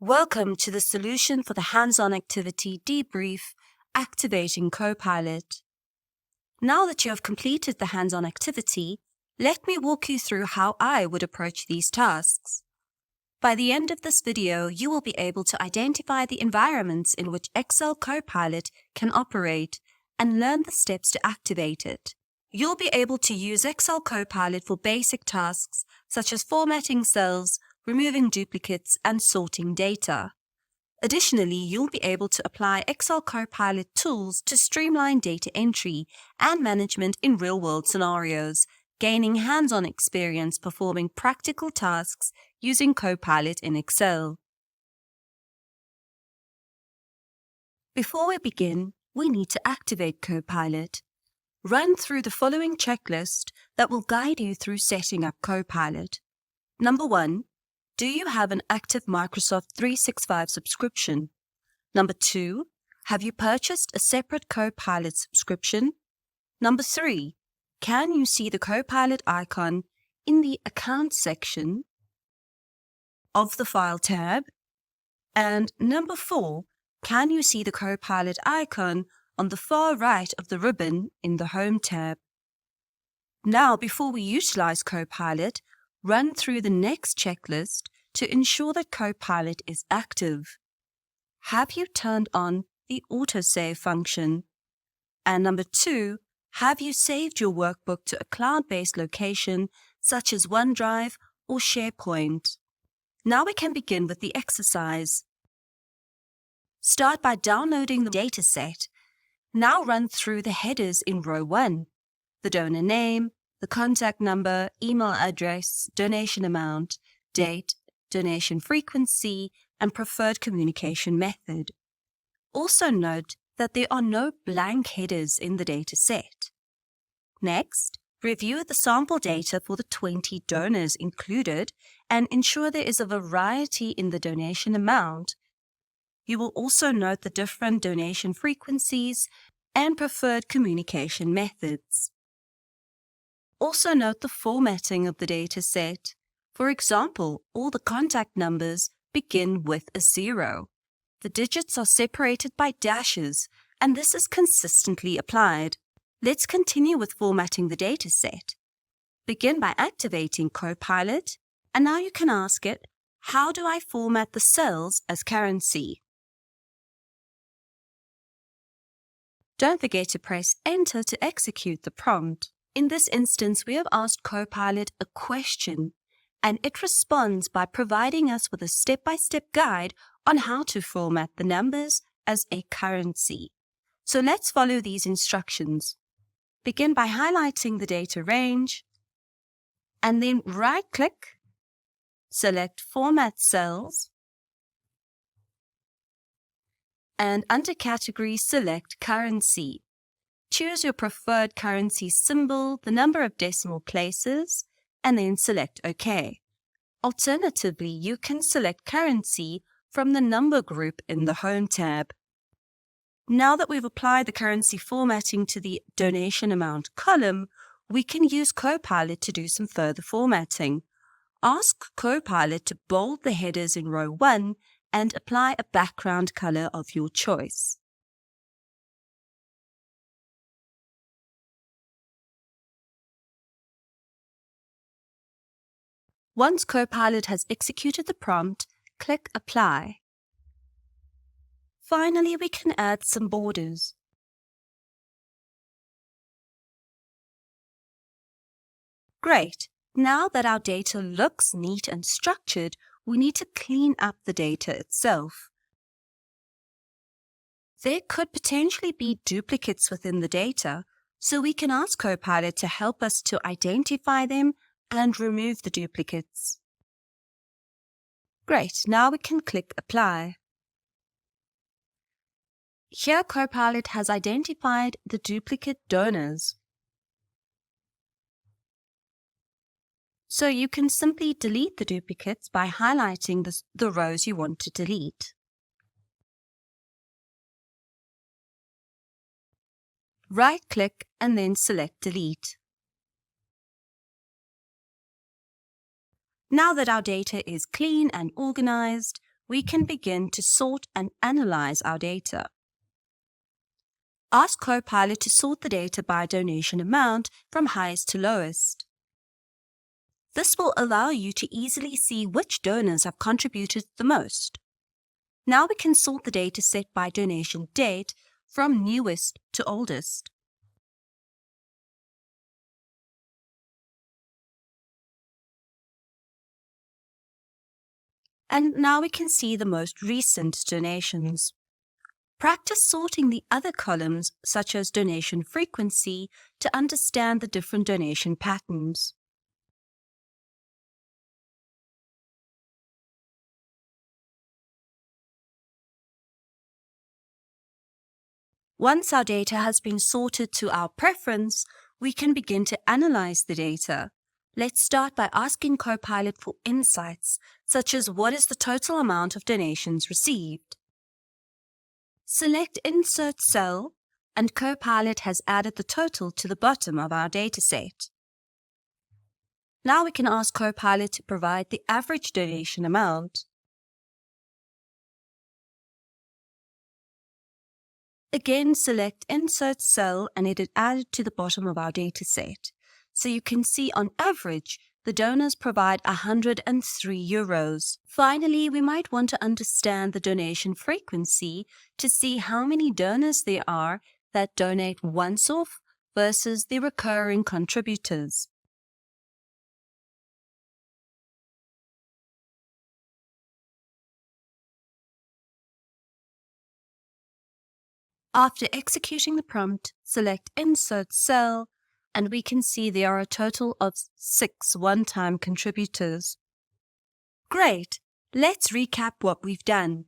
Welcome to the solution for the hands-on activity debrief, activating Copilot. Now that you have completed the hands-on activity, let me walk you through how I would approach these tasks. By the end of this video, you will be able to identify the environments in which Excel Copilot can operate and learn the steps to activate it. You'll be able to use Excel Copilot for basic tasks such as formatting cells, removing duplicates, and sorting data. Additionally, you'll be able to apply Excel Copilot tools to streamline data entry and management in real-world scenarios, gaining hands-on experience performing practical tasks using Copilot in Excel. Before we begin, we need to activate Copilot. Run through the following checklist that will guide you through setting up Copilot. Number 1. Do you have an active Microsoft 365 subscription? Number 2, have you purchased a separate Copilot subscription? Number 3, can you see the Copilot icon in the Account section of the File tab? And number 4, can you see the Copilot icon on the far right of the ribbon in the Home tab? Now, before we utilize Copilot, run through the next checklist to ensure that Copilot is active. Have you turned on the autosave function? And number 2, have you saved your workbook to a cloud-based location such as OneDrive or SharePoint? Now we can begin with the exercise. Start by downloading the dataset. Now run through the headers in row 1, the donor name, the contact number, email address, donation amount, date, donation frequency, and preferred communication method. Also note that there are no blank headers in the data set. Next, review the sample data for the 20 donors included and ensure there is a variety in the donation amount. You will also note the different donation frequencies and preferred communication methods. Also note the formatting of the data set. For example, all the contact numbers begin with a 0. The digits are separated by dashes, and this is consistently applied. Let's continue with formatting the data set. Begin by activating Copilot, and now you can ask it, how do I format the cells as currency? Don't forget to press Enter to execute the prompt. In this instance, we have asked Copilot a question, and it responds by providing us with a step-by-step guide on how to format the numbers as a currency. So let's follow these instructions. Begin by highlighting the data range, and then right-click, select Format Cells, and under Category, select Currency. Choose your preferred currency symbol, the number of decimal places, and then select OK. Alternatively, you can select currency from the number group in the Home tab. Now that we've applied the currency formatting to the donation amount column, we can use Copilot to do some further formatting. Ask Copilot to bold the headers in row 1 and apply a background color of your choice. Once Copilot has executed the prompt, click Apply. Finally, we can add some borders. Great! Now that our data looks neat and structured, we need to clean up the data itself. There could potentially be duplicates within the data, so we can ask Copilot to help us to identify them and remove the duplicates. Great, now we can click Apply. Here Copilot has identified the duplicate donors. So you can simply delete the duplicates by highlighting the rows you want to delete. Right-click and then select Delete. Now that our data is clean and organized, we can begin to sort and analyze our data. Ask Copilot to sort the data by donation amount from highest to lowest. This will allow you to easily see which donors have contributed the most. Now we can sort the data set by donation date from newest to oldest. And now we can see the most recent donations. Practice sorting the other columns, such as donation frequency, to understand the different donation patterns. Once our data has been sorted to our preference, we can begin to analyze the data. Let's start by asking Copilot for insights, such as what is the total amount of donations received. Select Insert Cell, and Copilot has added the total to the bottom of our dataset. Now we can ask Copilot to provide the average donation amount. Again, select Insert Cell and it is added to the bottom of our dataset. So you can see on average, the donors provide €103. Finally, we might want to understand the donation frequency to see how many donors there are that donate once off versus the recurring contributors. After executing the prompt, select Insert Cell, and we can see there are a total of 6 one-time contributors. Great! Let's recap what we've done.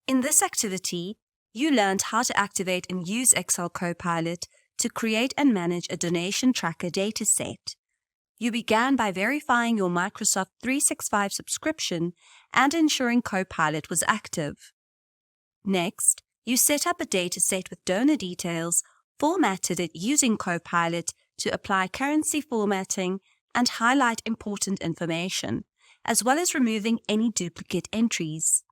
In this activity, you learned how to activate and use Excel Copilot to create and manage a donation tracker dataset. You began by verifying your Microsoft 365 subscription and ensuring Copilot was active. Next, you set up a dataset with donor details, formatted it using Copilot to apply currency formatting and highlight important information, as well as removing any duplicate entries.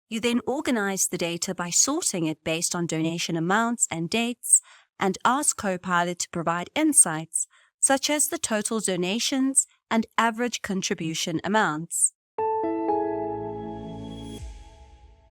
You then organized the data by sorting it based on donation amounts and dates, and asked Copilot to provide insights, such as the total donations and average contribution amounts.